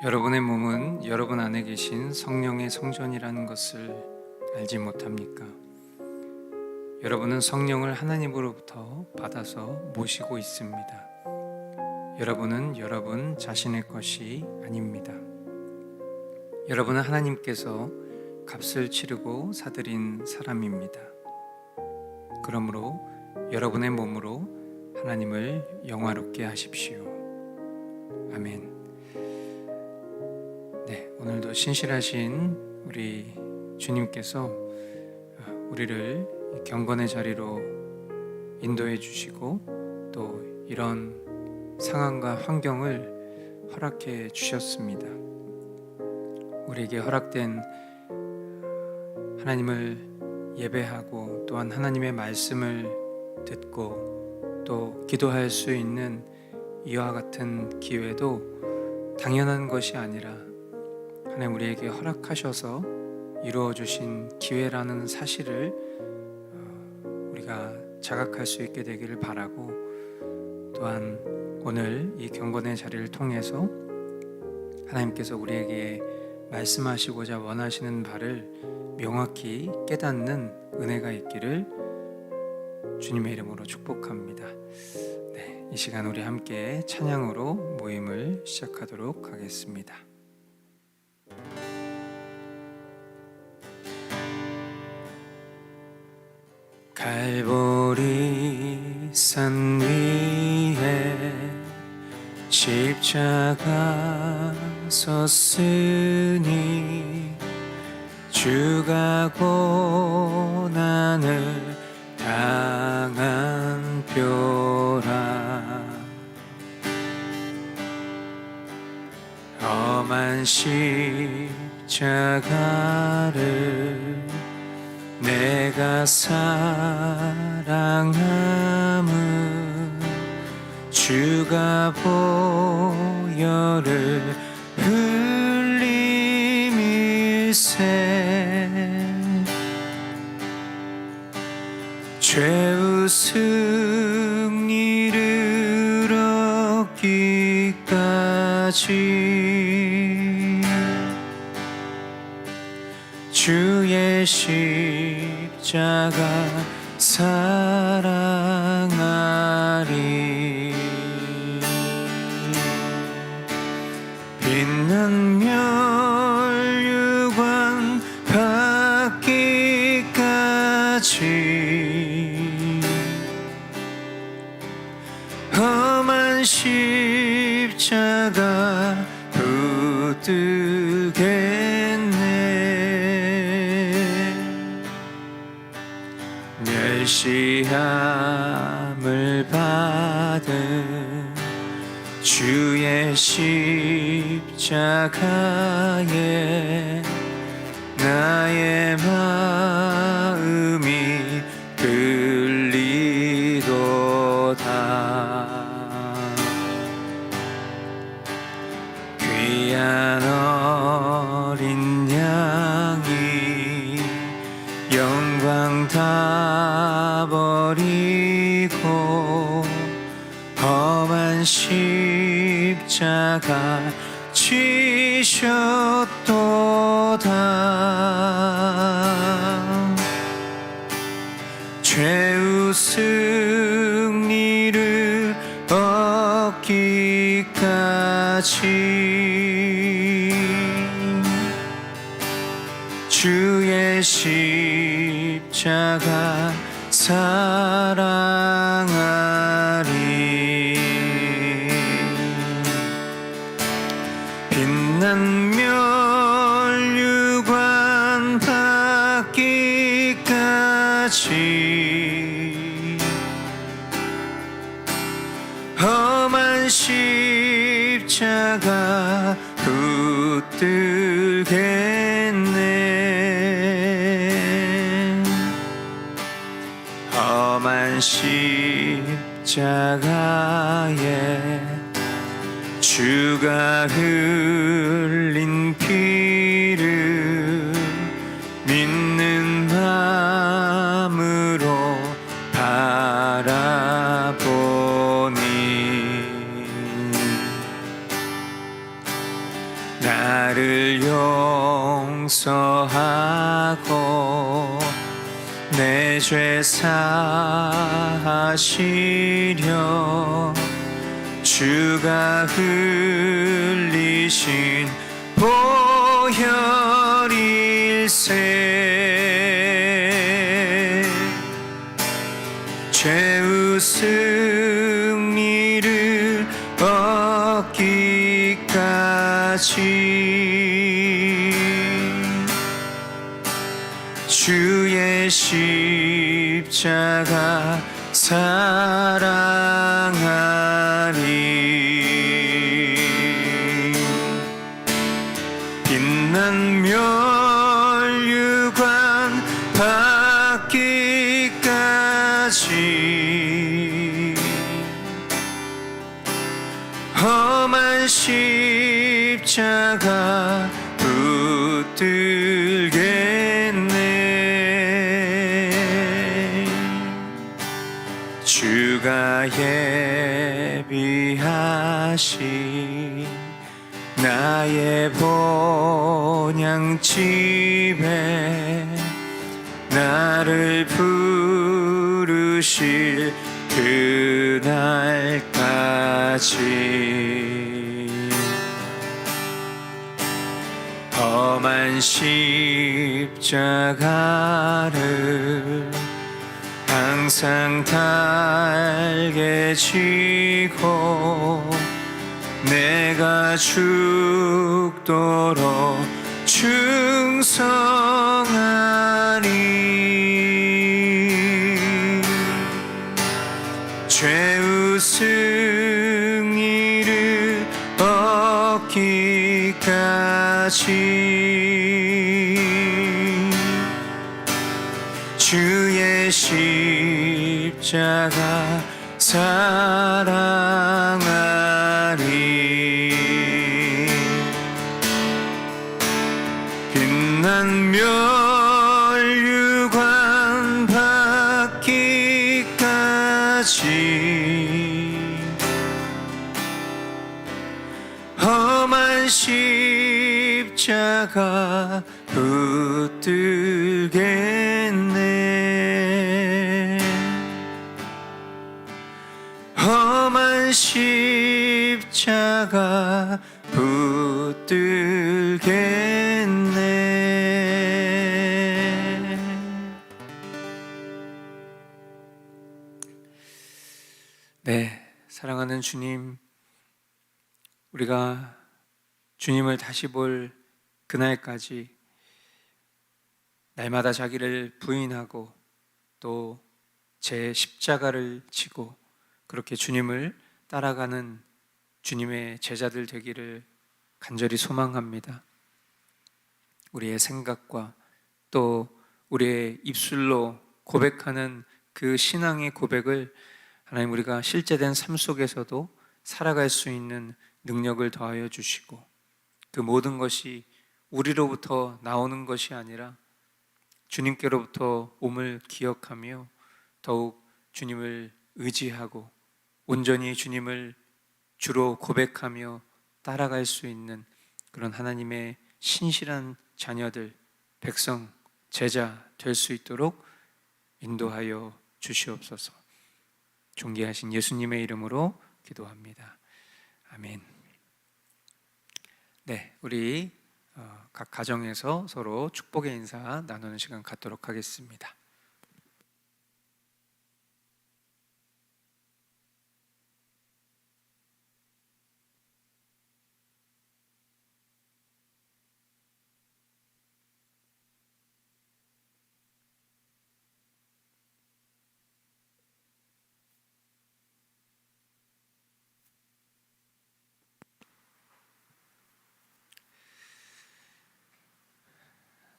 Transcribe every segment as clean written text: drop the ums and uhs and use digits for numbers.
여러분의 몸은 여러분 안에 계신 성령의 성전이라는 것을 알지 못합니까? 여러분은 성령을 하나님으로부터 받아서 모시고 있습니다. 여러분은 여러분 자신의 것이 아닙니다. 여러분은 하나님께서 값을 치르고 사들인 사람입니다. 그러므로 여러분의 몸으로 하나님을 영화롭게 하십시오. 아멘. 네, 오늘도 신실하신 우리 주님께서 우리를 경건의 자리로 인도해 주시고 또 이런 상황과 환경을 허락해 주셨습니다. 우리에게 허락된 하나님을 예배하고 또한 하나님의 말씀을 듣고 또 기도할 수 있는 이와 같은 기회도 당연한 것이 아니라 하나님 우리에게 허락하셔서 이루어 주신 기회라는 사실을 우리가 자각할 수 있게 되기를 바라고, 또한 오늘 이 경건의 자리를 통해서 하나님께서 우리에게 말씀하시고자 원하시는 바를 명확히 깨닫는 은혜가 있기를 주님의 이름으로 축복합니다. 네, 이 시간 우리 함께 찬양으로 모임을 시작하도록 하겠습니다. 갈보리 산 위에 십자가 섰으니 주가 고난을 당한 뼈라. 험한 십자가를 내가 사랑함은 주가 보혈을 흘림일세. 죄의 승리를 얻기까지 주의 십자가 사랑하리. 빛난 멸류관 받기까지 험한 십자가 붙들겠네. 멸시함을 받은 주의 십자가에 나의 마음이 끌리도다. 귀한 어린 양이 영광 다 버리고 험한 십자가 지셨도다. 죄의 승리를 얻기까지 주의 십자가 사랑하리. 빛난 멸류관 받기까지 험한 십자가 붙들겠네. 험한 십자가에 주가 흘린 피를 믿는 마음으로 바라보니 나를 용서하고 내 죄 사하시려 주가 흘리신 보혈일세 죄의 승리를 얻기까지 주의 십자가 사랑하리 빛난 멸류관 받기까지 험한 십자가 붙들겠네 주가 예비하신 나의 본향집에 나를 부르실 그날까지 험한 십자가를 항상 달게 지고 내가 죽도록 충성하리 죄의 승리를 얻기까지 주의 십자가 사랑하리 빛난 멸류관 받기까지 험한 십자가 붙들겠네 험한 십자가 붙들겠네 네, 사랑하는 주님 우리가 주님을 다시 볼 그날까지 날마다 자기를 부인하고 또 제 십자가를 지고 그렇게 주님을 따라가는 주님의 제자들 되기를 간절히 소망합니다. 우리의 생각과 또 우리의 입술로 고백하는 그 신앙의 고백을 하나님 우리가 실제된 삶 속에서도 살아갈 수 있는 능력을 더하여 주시고 그 모든 것이 우리로부터 나오는 것이 아니라 주님께로부터 옴을 기억하며 더욱 주님을 의지하고 온전히 주님을 주로 고백하며 따라갈 수 있는 그런 하나님의 신실한 자녀들, 백성, 제자 될 수 있도록 인도하여 주시옵소서. 존귀하신 예수님의 이름으로 기도합니다. 아멘. 네, 우리 각 가정에서 서로 축복의 인사 나누는 시간 갖도록 하겠습니다.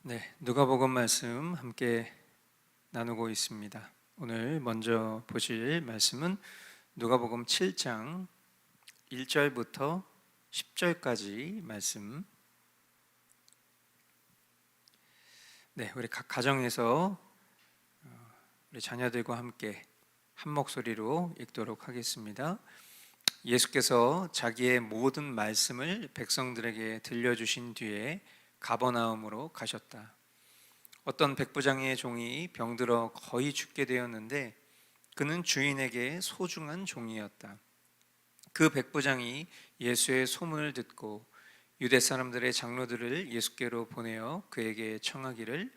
네, 누가복음 말씀 함께 나누고 있습니다. 오늘 먼저 보실 말씀은 누가복음 7장 1절부터 10절까지 말씀. 네, 우리 각 가정에서 우리 자녀들과 함께 한 목소리로 읽도록 하겠습니다. 예수께서 자기의 모든 말씀을 백성들에게 들려주신 뒤에 가버나움으로 가셨다. 어떤 백부장의 종이 병들어 거의 죽게 되었는데 그는 주인에게 소중한 종이었다. 그 백부장이 예수의 소문을 듣고 유대 사람들의 장로들을 예수께로 보내어 그에게 청하기를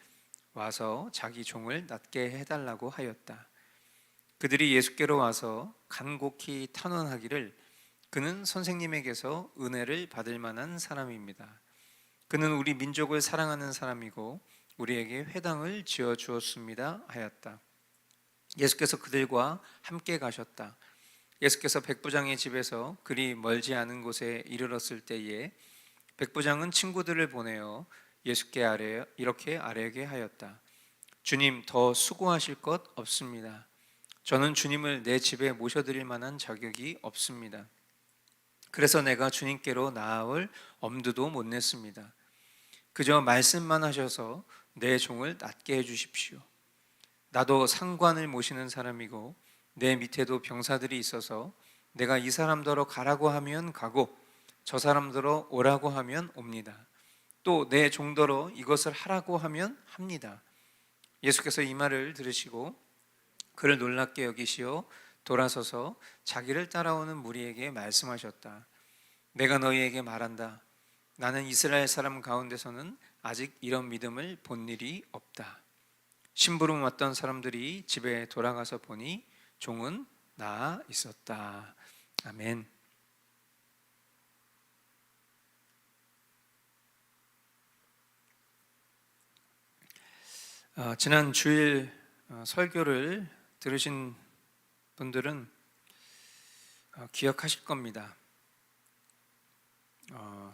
와서 자기 종을 낫게 해달라고 하였다. 그들이 예수께로 와서 간곡히 탄원하기를 그는 선생님에게서 은혜를 받을 만한 사람입니다. 그는 우리 민족을 사랑하는 사람이고 우리에게 회당을 지어 주었습니다 하였다. 예수께서 그들과 함께 가셨다. 예수께서 백부장의 집에서 그리 멀지 않은 곳에 이르렀을 때에 백부장은 친구들을 보내어 예수께 이렇게 아뢰게 하였다. 주님, 더 수고하실 것 없습니다. 저는 주님을 내 집에 모셔드릴 만한 자격이 없습니다. 그래서 내가 주님께로 나아올 엄두도 못 냈습니다. 그저 말씀만 하셔서 내 종을 낫게 해주십시오. 나도 상관을 모시는 사람이고 내 밑에도 병사들이 있어서 내가 이 사람더러 가라고 하면 가고 저 사람더러 오라고 하면 옵니다. 또 내 종더러 이것을 하라고 하면 합니다. 예수께서 이 말을 들으시고 그를 놀랍게 여기시어 돌아서서 자기를 따라오는 무리에게 말씀하셨다. 내가 너희에게 말한다. 나는 이스라엘 사람 가운데서는 아직 이런 믿음을 본 일이 없다. 심부름 왔던 사람들이 집에 돌아가서 보니 종은 나아 있었다. 아멘. 지난 주일 설교를 들으신 분들은 기억하실 겁니다.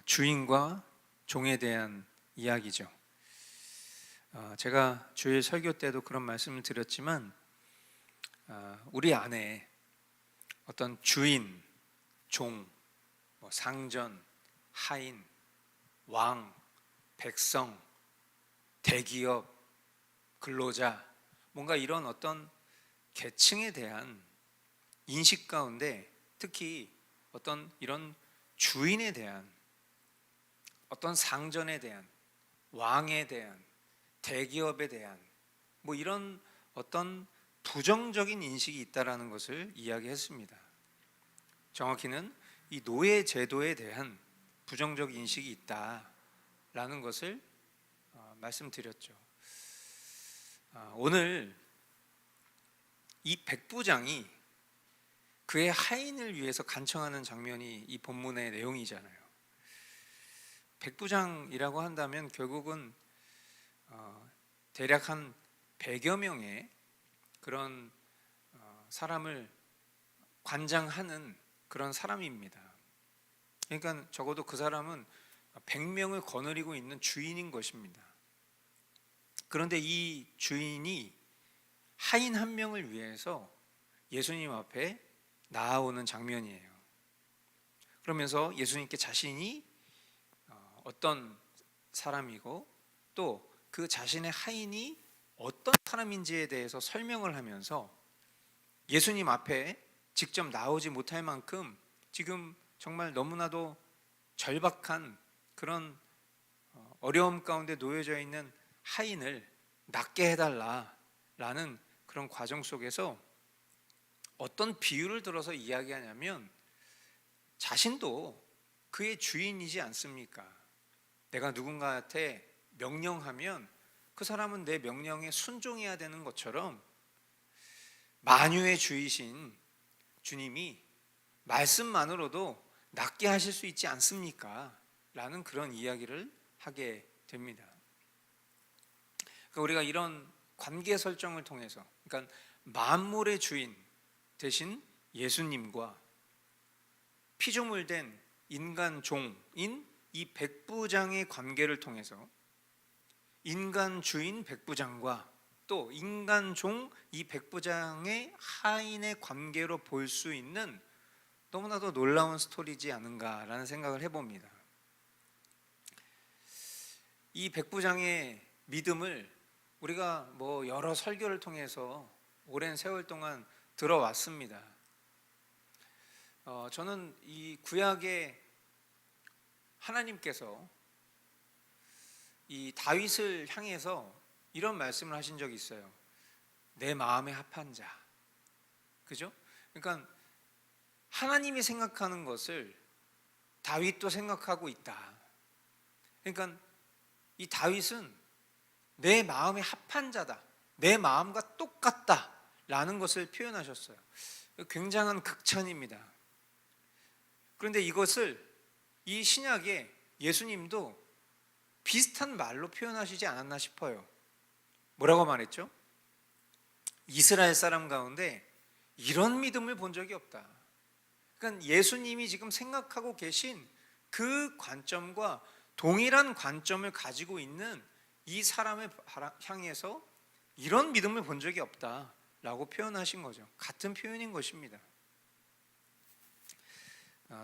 주인과 종에 대한 이야기죠. 제가 주일 설교 때도 그런 말씀을 드렸지만 우리 안에 어떤 주인, 종, 상전, 하인, 왕, 백성, 대기업, 근로자, 뭔가 이런 어떤 계층에 대한 인식 가운데 특히 어떤 이런 주인에 대한 어떤 상전에 대한 왕에 대한 대기업에 대한 이런 어떤 부정적인 인식이 있다라는 것을 이야기했습니다. 정확히는 이 노예 제도에 대한 부정적 인식이 있다라는 것을 말씀드렸죠. 오늘 이 백부장이 그의 하인을 위해서 간청하는 장면이 이 본문의 내용이잖아요. 백부장이라고 한다면 결국은 대략 한 100여 명의 그런 사람을 관장하는 그런 사람입니다. 그러니까 적어도 그 사람은 100명을 거느리고 있는 주인인 것입니다. 그런데 이 주인이 하인 한 명을 위해서 예수님 앞에 나아오는 장면이에요. 그러면서 예수님께 자신이 어떤 사람이고 또 그 자신의 하인이 어떤 사람인지에 대해서 설명을 하면서 예수님 앞에 직접 나오지 못할 만큼 지금 정말 너무나도 절박한 그런 어려움 가운데 놓여져 있는 하인을 낫게 해달라라는 그런 과정 속에서 어떤 비유를 들어서 이야기하냐면 자신도 그의 주인이지 않습니까? 내가 누군가한테 명령하면 그 사람은 내 명령에 순종해야 되는 것처럼 만유의 주이신 주님이 말씀만으로도 낫게 하실 수 있지 않습니까? 라는 그런 이야기를 하게 됩니다. 그러니까 우리가 이런 관계 설정을 통해서 그러니까 만물의 주인 대신 예수님과 피조물된 인간 종인 이 백부장의 관계를 통해서 인간 주인 백부장과 또 인간 종 이 백부장의 하인의 관계로 볼 수 있는 너무나도 놀라운 스토리지 않은가라는 생각을 해봅니다. 이 백부장의 믿음을 우리가 여러 설교를 통해서 오랜 세월 동안 들어왔습니다. 저는 이 구약에 하나님께서 이 다윗을 향해서 이런 말씀을 하신 적이 있어요. 내 마음에 합한 자. 그죠? 그러니까 하나님이 생각하는 것을 다윗도 생각하고 있다. 그러니까 이 다윗은 내 마음에 합한 자다. 내 마음과 똑같다. 라는 것을 표현하셨어요. 굉장한 극찬입니다. 그런데 이것을 이 신약에 예수님도 비슷한 말로 표현하시지 않았나 싶어요. 뭐라고 말했죠? 이스라엘 사람 가운데 이런 믿음을 본 적이 없다. 그러니까 예수님이 지금 생각하고 계신 그 관점과 동일한 관점을 가지고 있는 이 사람을 향해서 이런 믿음을 본 적이 없다라고 표현하신 거죠. 같은 표현인 것입니다.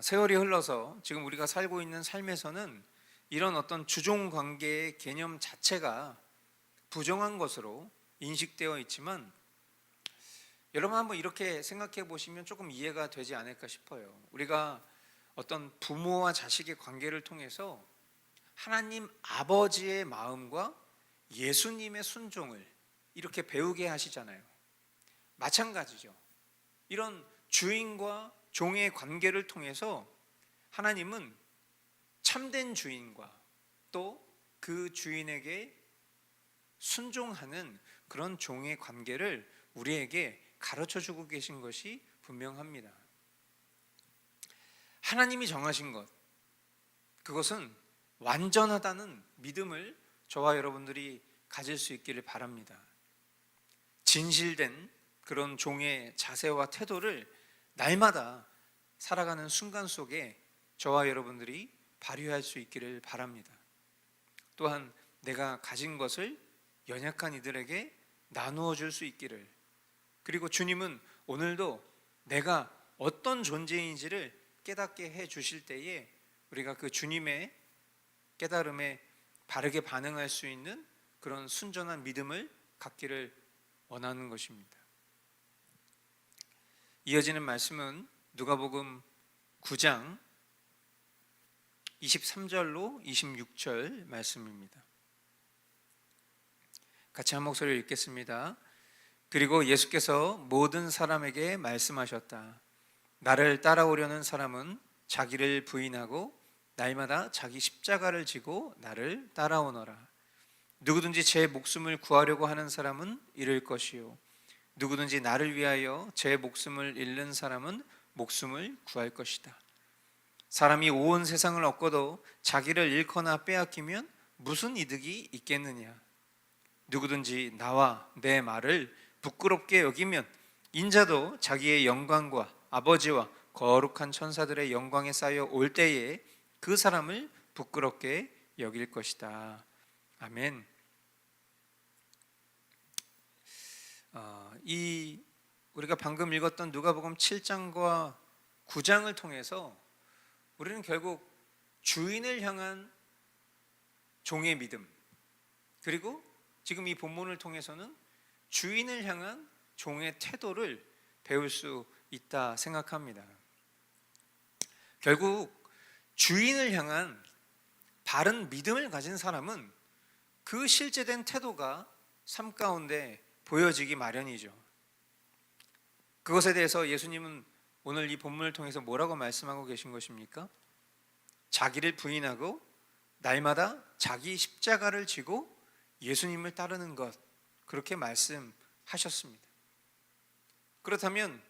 세월이 흘러서 지금 우리가 살고 있는 삶에서는 이런 어떤 주종 관계의 개념 자체가 부정한 것으로 인식되어 있지만, 여러분 한번 이렇게 생각해 보시면 조금 이해가 되지 않을까 싶어요. 우리가 어떤 부모와 자식의 관계를 통해서 하나님 아버지의 마음과 예수님의 순종을 이렇게 배우게 하시잖아요. 마찬가지죠. 이런 주인과 종의 관계를 통해서 하나님은 참된 주인과 또 그 주인에게 순종하는 그런 종의 관계를 우리에게 가르쳐 주고 계신 것이 분명합니다. 하나님이 정하신 것, 그것은 완전하다는 믿음을 저와 여러분들이 가질 수 있기를 바랍니다. 진실된 그런 종의 자세와 태도를 날마다 살아가는 순간 속에 저와 여러분들이 발휘할 수 있기를 바랍니다. 또한 내가 가진 것을 연약한 이들에게 나누어 줄 수 있기를, 그리고 주님은 오늘도 내가 어떤 존재인지를 깨닫게 해 주실 때에 우리가 그 주님의 깨달음에 바르게 반응할 수 있는 그런 순전한 믿음을 갖기를 원하는 것입니다. 이어지는 말씀은 누가복음 9장 23절로 26절 말씀입니다. 같이 한 목소리로 읽겠습니다. 그리고 예수께서 모든 사람에게 말씀하셨다. 나를 따라오려는 사람은 자기를 부인하고 날마다 자기 십자가를 지고 나를 따라오너라. 누구든지 제 목숨을 구하려고 하는 사람은 잃을 것이요, 누구든지 나를 위하여 제 목숨을 잃는 사람은 목숨을 구할 것이다. 사람이 온 세상을 얻고도 자기를 잃거나 빼앗기면 무슨 이득이 있겠느냐. 누구든지 나와 내 말을 부끄럽게 여기면 인자도 자기의 영광과 아버지와 거룩한 천사들의 영광에 쌓여 올 때에 그 사람을 부끄럽게 여길 것이다. 아멘. 우리가 방금 읽었던 누가복음 7장과 9장을 통해서 우리는 결국 주인을 향한 종의 믿음, 그리고 지금 이 본문을 통해서는 주인을 향한 종의 태도를 배울 수 있다 생각합니다. 결국 주인을 향한 바른 믿음을 가진 사람은 그 실제된 태도가 삶 가운데 보여지기 마련이죠. 그것에 대해서 예수님은 오늘 이 본문을 통해서 뭐라고 말씀하고 계신 것입니까? 자기를 부인하고 날마다 자기 십자가를 지고 예수님을 따르는 것, 그렇게 말씀하셨습니다. 그렇다면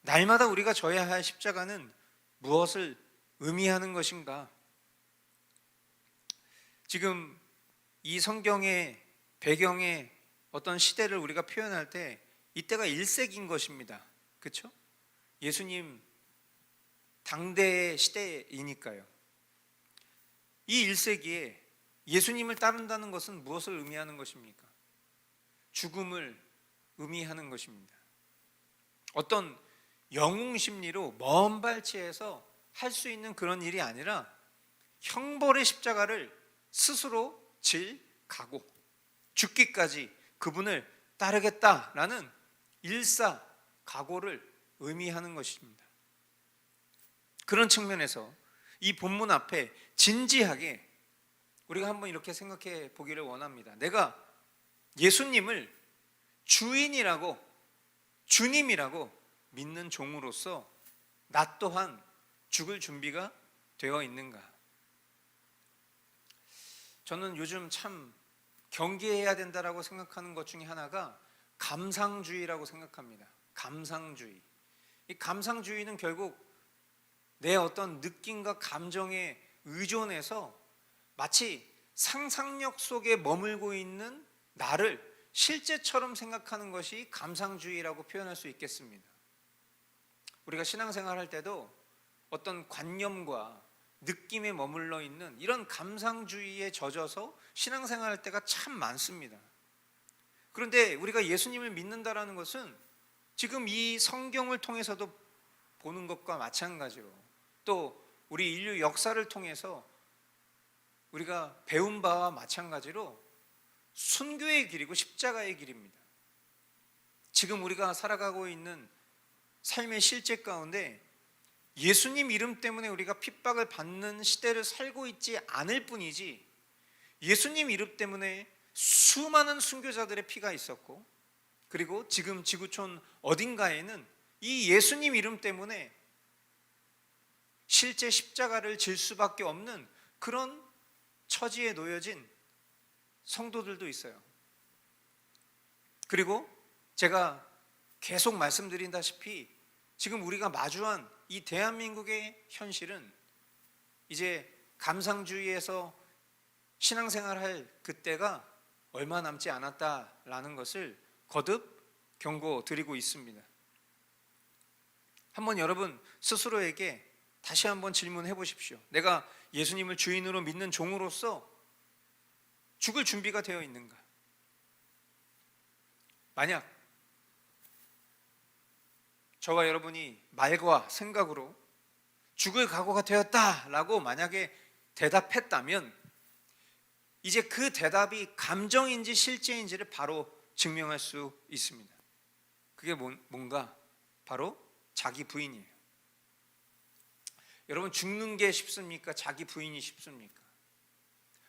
날마다 우리가 져야 할 십자가는 무엇을 의미하는 것인가? 지금 이 성경의 배경의 어떤 시대를 우리가 표현할 때 이때가 1세기인 것입니다. 그렇죠? 예수님 당대의 시대이니까요. 이 1세기에 예수님을 따른다는 것은 무엇을 의미하는 것입니까? 죽음을 의미하는 것입니다. 어떤 영웅 심리로 먼 발치에서 할 수 있는 그런 일이 아니라 형벌의 십자가를 스스로 질 각오, 죽기까지 그분을 따르겠다라는 일사 각오를 의미하는 것입니다. 그런 측면에서 이 본문 앞에 진지하게 우리가 한번 이렇게 생각해 보기를 원합니다. 내가 예수님을 주인이라고, 주님이라고 믿는 종으로서 나 또한 죽을 준비가 되어 있는가? 저는 요즘 참 경계해야 된다라고 생각하는 것 중에 하나가 감상주의라고 생각합니다. 감상주의. 이 감상주의는 결국 내 어떤 느낌과 감정에 의존해서 마치 상상력 속에 머물고 있는 나를 실제처럼 생각하는 것이 감상주의라고 표현할 수 있겠습니다. 우리가 신앙생활 할 때도 어떤 관념과 느낌에 머물러 있는 이런 감상주의에 젖어서 신앙생활 할 때가 참 많습니다. 그런데 우리가 예수님을 믿는다라는 것은 지금 이 성경을 통해서도 보는 것과 마찬가지로 또 우리 인류 역사를 통해서 우리가 배운 바와 마찬가지로 순교의 길이고 십자가의 길입니다. 지금 우리가 살아가고 있는 삶의 실제 가운데 예수님 이름 때문에 우리가 핍박을 받는 시대를 살고 있지 않을 뿐이지, 예수님 이름 때문에 수많은 순교자들의 피가 있었고, 그리고 지금 지구촌 어딘가에는 이 예수님 이름 때문에 실제 십자가를 질 수밖에 없는 그런 처지에 놓여진 성도들도 있어요. 그리고 제가 계속 말씀드린다시피 지금 우리가 마주한 이 대한민국의 현실은 이제 감상주의에서 신앙생활할 그때가 얼마 남지 않았다라는 것을 거듭 경고드리고 있습니다. 한번 여러분 스스로에게 다시 한번 질문해 보십시오. 내가 예수님을 주인으로 믿는 종으로서 죽을 준비가 되어 있는가? 만약 저와 여러분이 말과 생각으로 죽을 각오가 되었다라고 만약에 대답했다면 이제 그 대답이 감정인지 실제인지를 바로 증명할 수 있습니다. 그게 뭔가? 바로 자기 부인이에요. 여러분, 죽는 게 쉽습니까? 자기 부인이 쉽습니까?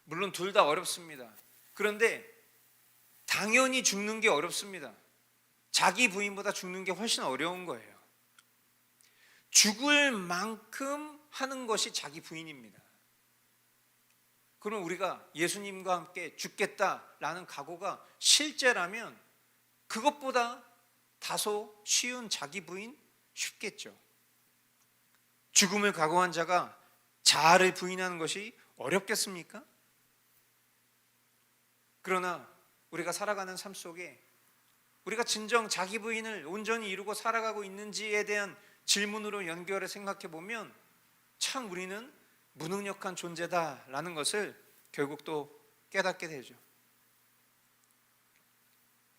물론 둘 다 어렵습니다. 그런데 당연히 죽는 게 어렵습니다. 자기 부인보다 죽는 게 훨씬 어려운 거예요. 죽을 만큼 하는 것이 자기 부인입니다. 그럼 우리가 예수님과 함께 죽겠다라는 각오가 실제라면 그것보다 다소 쉬운 자기 부인 쉽겠죠. 죽음을 각오한 자가 자아를 부인하는 것이 어렵겠습니까? 그러나 우리가 살아가는 삶 속에 우리가 진정 자기 부인을 온전히 이루고 살아가고 있는지에 대한 질문으로 연결해 생각해 보면 참 우리는 무능력한 존재다라는 것을 결국 또 깨닫게 되죠.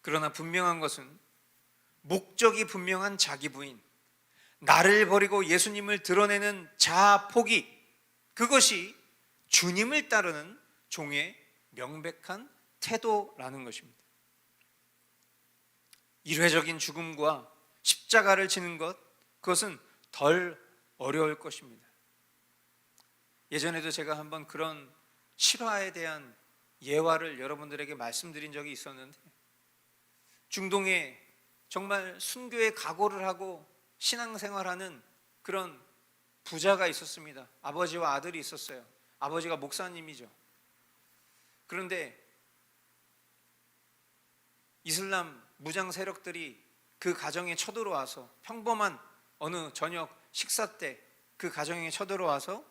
그러나 분명한 것은 목적이 분명한 자기 부인, 나를 버리고 예수님을 드러내는 자아 포기, 그것이 주님을 따르는 종의 명백한 태도라는 것입니다. 일회적인 죽음과 십자가를 지는 것, 그것은 덜 어려울 것입니다. 예전에도 제가 한번 그런 실화에 대한 예화를 여러분들에게 말씀드린 적이 있었는데, 중동에 정말 순교의 각오를 하고 신앙생활하는 그런 부자가 있었습니다. 아버지와 아들이 있었어요. 아버지가 목사님이죠. 그런데 이슬람 무장 세력들이 그 가정에 쳐들어와서 평범한 어느 저녁 식사 때 그 가정에 쳐들어와서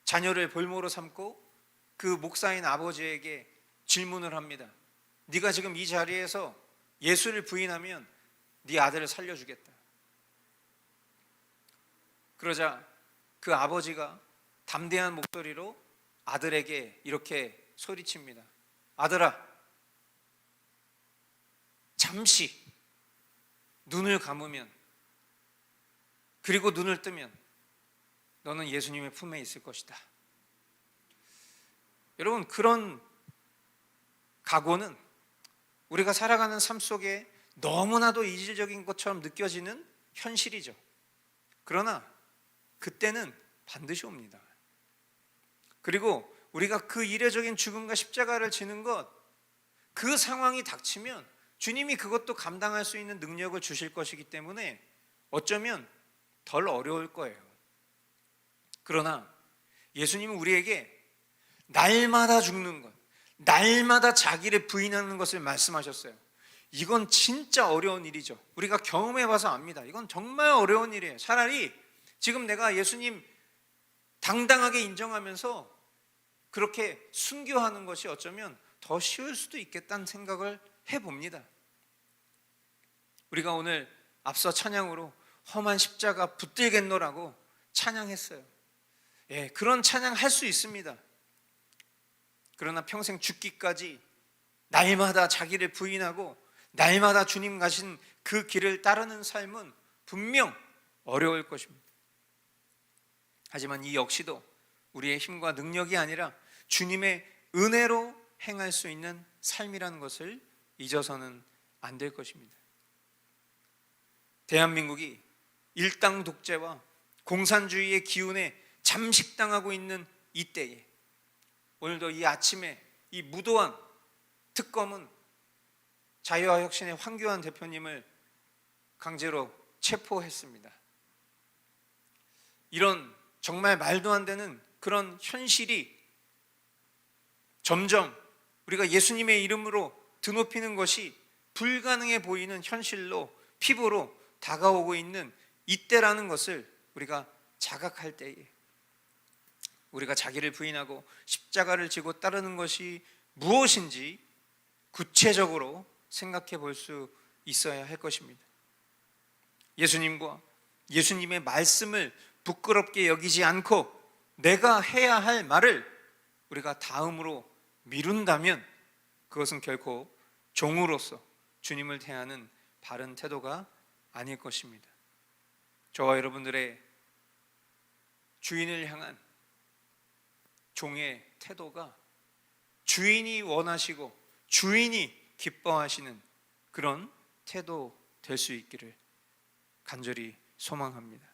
자녀를 볼모로 삼고 그 목사인 아버지에게 질문을 합니다. 네가 지금 이 자리에서 예수를 부인하면 네 아들을 살려주겠다. 그러자 그 아버지가 담대한 목소리로 아들에게 이렇게 소리칩니다. 아들아, 잠시 눈을 감으면, 그리고 눈을 뜨면 너는 예수님의 품에 있을 것이다. 여러분, 그런 각오는 우리가 살아가는 삶 속에 너무나도 이질적인 것처럼 느껴지는 현실이죠. 그러나 그때는 반드시 옵니다. 그리고 우리가 그 이례적인 죽음과 십자가를 지는 것, 그 상황이 닥치면 주님이 그것도 감당할 수 있는 능력을 주실 것이기 때문에 어쩌면 덜 어려울 거예요. 그러나 예수님은 우리에게 날마다 죽는 것, 날마다 자기를 부인하는 것을 말씀하셨어요. 이건 진짜 어려운 일이죠. 우리가 경험해 봐서 압니다. 이건 정말 어려운 일이에요. 차라리 지금 내가 예수님 당당하게 인정하면서 그렇게 순교하는 것이 어쩌면 더 쉬울 수도 있겠다는 생각을 해봅니다. 우리가 오늘 앞서 찬양으로 험한 십자가 붙들겠노라고 찬양했어요. 예, 그런 찬양 할 수 있습니다. 그러나 평생 죽기까지 날마다 자기를 부인하고 날마다 주님 가신 그 길을 따르는 삶은 분명 어려울 것입니다. 하지만 이 역시도 우리의 힘과 능력이 아니라 주님의 은혜로 행할 수 있는 삶이라는 것을 잊어서는 안 될 것입니다. 대한민국이 일당 독재와 공산주의의 기운에 잠식당하고 있는 이때에 오늘도 이 아침에 이 무도한 특검은 자유와 혁신의 황교안 대표님을 강제로 체포했습니다. 이런 정말 말도 안 되는 그런 현실이 점점 우리가 예수님의 이름으로 드높이는 것이 불가능해 보이는 현실로 피부로 다가오고 있는 이때라는 것을 우리가 자각할 때에 우리가 자기를 부인하고 십자가를 지고 따르는 것이 무엇인지 구체적으로 생각해 볼 수 있어야 할 것입니다. 예수님과 예수님의 말씀을 부끄럽게 여기지 않고 내가 해야 할 말을 우리가 다음으로 미룬다면 그것은 결코 종으로서 주님을 대하는 바른 태도가 아닐 것입니다. 저와 여러분들의 주인을 향한 종의 태도가 주인이 원하시고 주인이 기뻐하시는 그런 태도 될 수 있기를 간절히 소망합니다.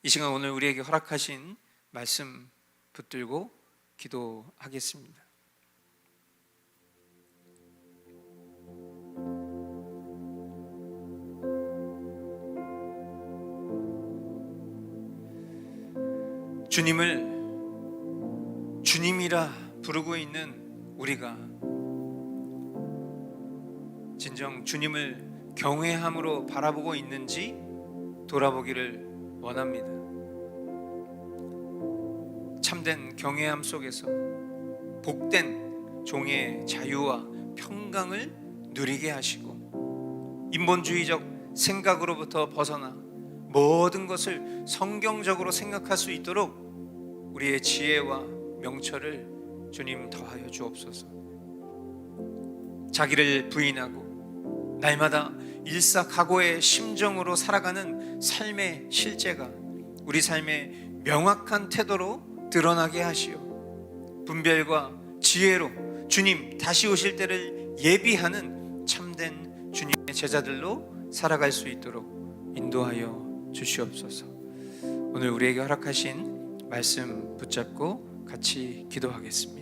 이 시간 오늘 우리에게 허락하신 말씀 붙들고 기도하겠습니다. 주님을 주님이라 부르고 있는 우리가 진정 주님을 경외함으로 바라보고 있는지 돌아보기를 원합니다. 참된 경외함 속에서 복된 종의 자유와 평강을 누리게 하시고 인본주의적 생각으로부터 벗어나 모든 것을 성경적으로 생각할 수 있도록 우리의 지혜와 명철을 주님 더하여 주옵소서. 자기를 부인하고 날마다 일사각오의 심정으로 살아가는 삶의 실제가 우리 삶의 명확한 태도로 드러나게 하시오. 분별과 지혜로 주님 다시 오실 때를 예비하는 참된 주님의 제자들로 살아갈 수 있도록 인도하여 주시옵소서. 오늘 우리에게 허락하신 말씀 붙잡고 같이 기도하겠습니다.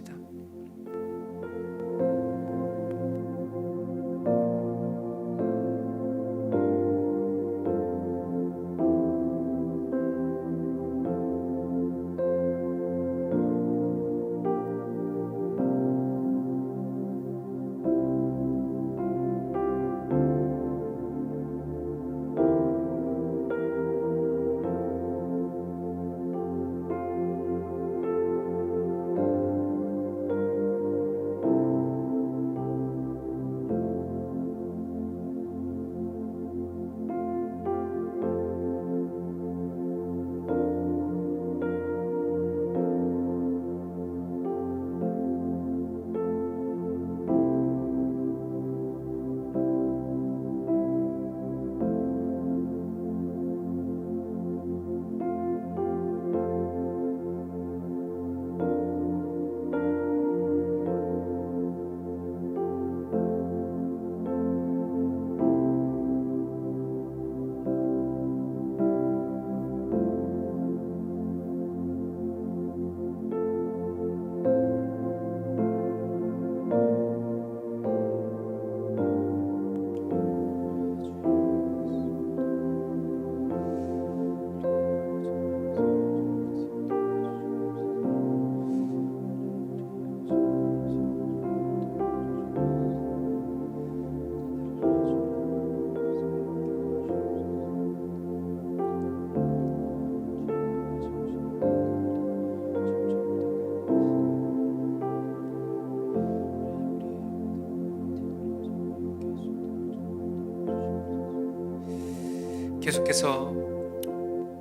계속해서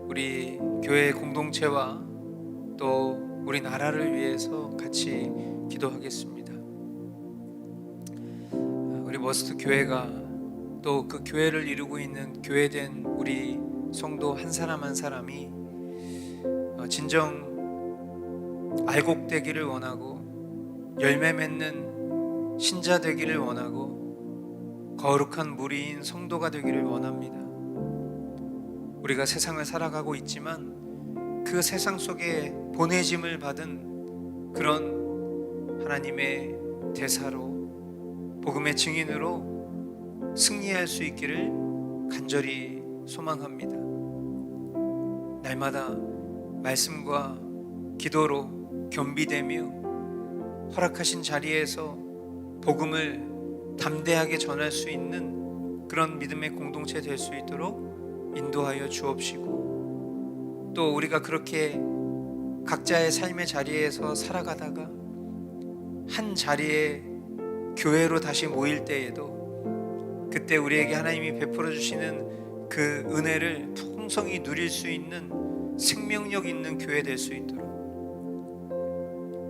우리 교회 공동체와 또 우리나라를 위해서 같이 기도하겠습니다. 우리 머스트 교회가 또 그 교회를 이루고 있는 교회된 우리 성도 한 사람 한 사람이 진정 알곡되기를 원하고 열매 맺는 신자 되기를 원하고 거룩한 무리인 성도가 되기를 원합니다. 우리가 세상을 살아가고 있지만 그 세상 속에 보내짐을 받은 그런 하나님의 대사로 복음의 증인으로 승리할 수 있기를 간절히 소망합니다. 날마다 말씀과 기도로 겸비되며 허락하신 자리에서 복음을 담대하게 전할 수 있는 그런 믿음의 공동체 될 수 있도록 인도하여 주옵시고, 또 우리가 그렇게 각자의 삶의 자리에서 살아가다가 한 자리에 교회로 다시 모일 때에도 그때 우리에게 하나님이 베풀어 주시는 그 은혜를 풍성히 누릴 수 있는 생명력 있는 교회 될 수 있도록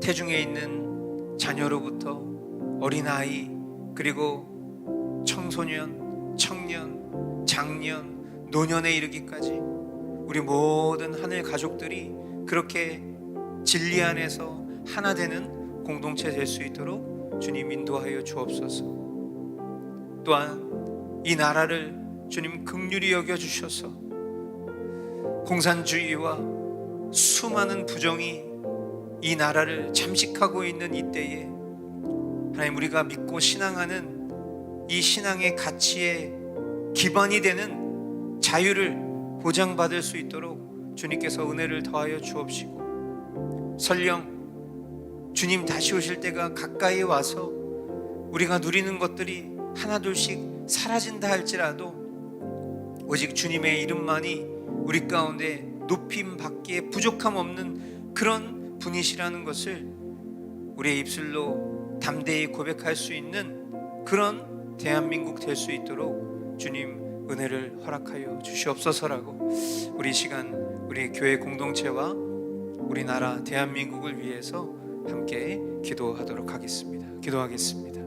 태중에 있는 자녀로부터 어린아이, 그리고 청소년, 청년, 장년, 노년에 이르기까지 우리 모든 하늘 가족들이 그렇게 진리 안에서 하나 되는 공동체 될 수 있도록 주님 인도하여 주옵소서. 또한 이 나라를 주님 긍휼히 여겨주셔서 공산주의와 수많은 부정이 이 나라를 잠식하고 있는 이때에 하나님, 우리가 믿고 신앙하는 이 신앙의 가치에 기반이 되는 자유를 보장받을 수 있도록 주님께서 은혜를 더하여 주옵시고, 설령 주님 다시 오실 때가 가까이 와서 우리가 누리는 것들이 하나둘씩 사라진다 할지라도 오직 주님의 이름만이 우리 가운데 높임 받기에 부족함 없는 그런 분이시라는 것을 우리의 입술로 담대히 고백할 수 있는 그런 대한민국 될 수 있도록 주님 은혜를 허락하여 주시옵소서라고 우리 시간 우리 교회 공동체와 우리나라 대한민국을 위해서 함께 기도하도록 하겠습니다. 기도하겠습니다.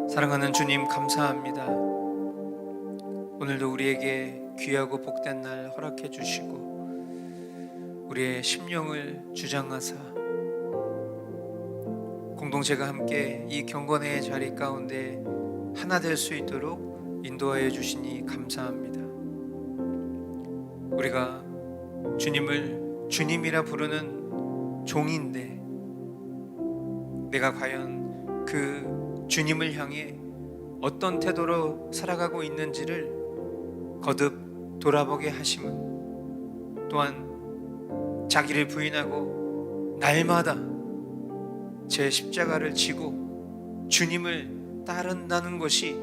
사랑하는 주님, 감사합니다. 오늘도 우리에게 귀하고 복된 날 허락해 주시고 우리의 심령을 주장하사 공동체가 함께 이 경건의 자리 가운데 하나 될 수 있도록 인도하여 주시니 감사합니다. 우리가 주님을 주님이라 부르는 종인데 내가 과연 그 주님을 향해 어떤 태도로 살아가고 있는지를 거듭 돌아보게 하심은, 또한 자기를 부인하고 날마다 제 십자가를 지고 주님을 따른다는 것이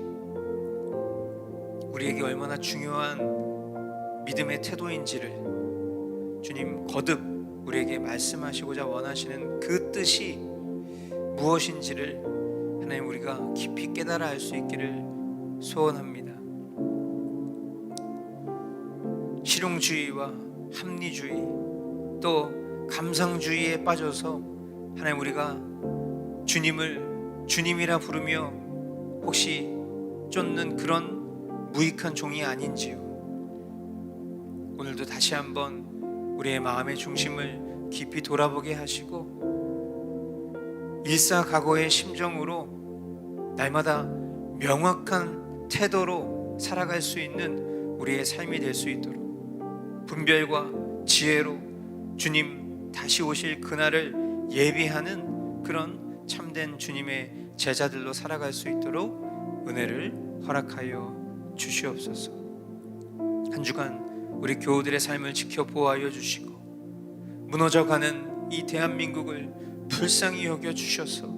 우리에게 얼마나 중요한 믿음의 태도인지를 주님 거듭 우리에게 말씀하시고자 원하시는 그 뜻이 무엇인지를 하나님 우리가 깊이 깨달아 알 수 있기를 소원합니다. 실용주의와 합리주의 또 감상주의에 빠져서 하나님 우리가 주님을 주님이라 부르며 혹시 쫓는 그런 무익한 종이 아닌지요. 오늘도 다시 한번 우리의 마음의 중심을 깊이 돌아보게 하시고 일사각오의 심정으로 날마다 명확한 태도로 살아갈 수 있는 우리의 삶이 될 수 있도록 분별과 지혜로 주님 다시 오실 그날을 예비하는 그런 참된 주님의 제자들로 살아갈 수 있도록 은혜를 허락하여 주시옵소서. 한 주간 우리 교우들의 삶을 지켜보아여 주시고 무너져가는 이 대한민국을 불쌍히 여겨 주셔서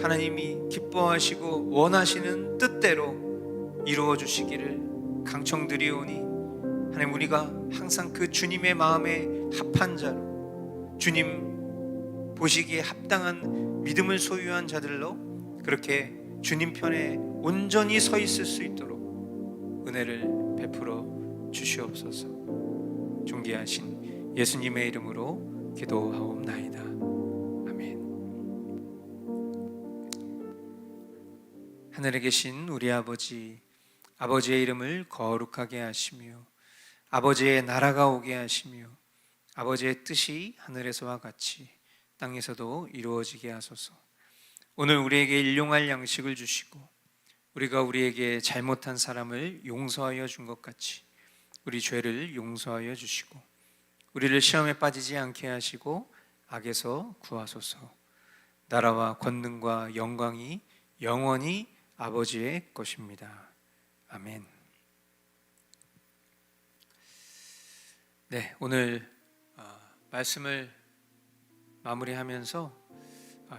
하나님이 기뻐하시고 원하시는 뜻대로 이루어 주시기를 강청드리오니 하나님 우리가 항상 그 주님의 마음에 합한 자로 주님 보시기에 합당한 믿음을 소유한 자들로 그렇게 주님 편에 온전히 서 있을 수 있도록 은혜를 베풀어 주시옵소서. 존귀하신 예수님의 이름으로 기도하옵나이다. 아멘. 하늘에 계신 우리 아버지, 아버지의 이름을 거룩하게 하시며 아버지의 나라가 오게 하시며 아버지의 뜻이 하늘에서와 같이 땅에서도 이루어지게 하소서. 오늘 우리에게 일용할 양식을 주시고 우리가 우리에게 잘못한 사람을 용서하여 준 것 같이 우리 죄를 용서하여 주시고 우리를 시험에 빠지지 않게 하시고 악에서 구하소서. 나라와 권능과 영광이 영원히 아버지의 것입니다. 아멘. 네, 오늘 말씀을 마무리하면서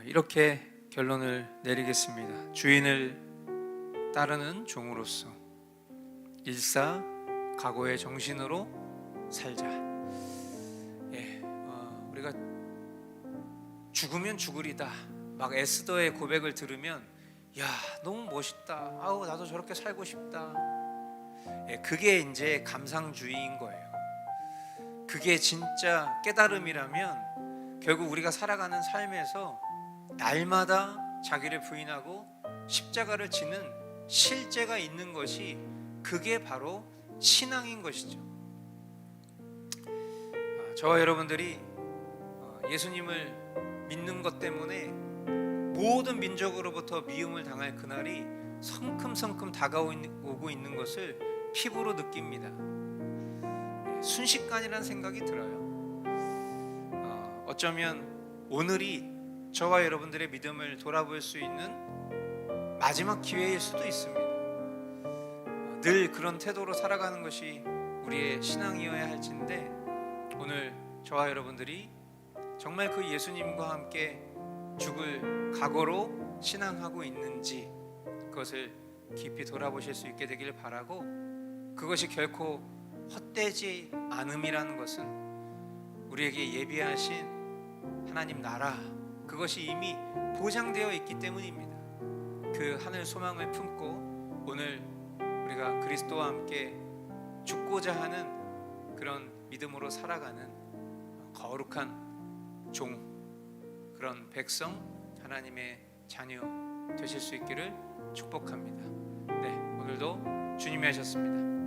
이렇게 결론을 내리겠습니다. 주인을 따르는 종으로서 일사각오의 정신으로 살자. 우리가 죽으면 죽으리다 막 에스더의 고백을 들으면 야 너무 멋있다, 아우 나도 저렇게 살고 싶다. 그게 이제 감상주의인 거예요. 그게 진짜 깨달음이라면 결국 우리가 살아가는 삶에서 날마다 자기를 부인하고 십자가를 지는 실제가 있는 것이 그게 바로 신앙인 것이죠. 저와 여러분들이 예수님을 믿는 것 때문에 모든 민족으로부터 미움을 당할 그날이 성큼성큼 다가오고 있는 것을 피부로 느낍니다. 순식간이라는 생각이 들어요. 어쩌면 오늘이 저와 여러분들의 믿음을 돌아볼 수 있는 마지막 기회일 수도 있습니다. 늘 그런 태도로 살아가는 것이 우리의 신앙이어야 할진데 오늘 저와 여러분들이 정말 그 예수님과 함께 죽을 각오로 신앙하고 있는지 그것을 깊이 돌아보실 수 있게 되기를 바라고, 그것이 결코 헛되지 않음이라는 것은 우리에게 예비하신 하나님 나라, 그것이 이미 보장되어 있기 때문입니다. 그 하늘 소망을 품고 오늘 우리가 그리스도와 함께 죽고자 하는 그런 믿음으로 살아가는 거룩한 종, 그런 백성, 하나님의 자녀 되실 수 있기를 축복합니다. 네, 오늘도 주님이 하셨습니다.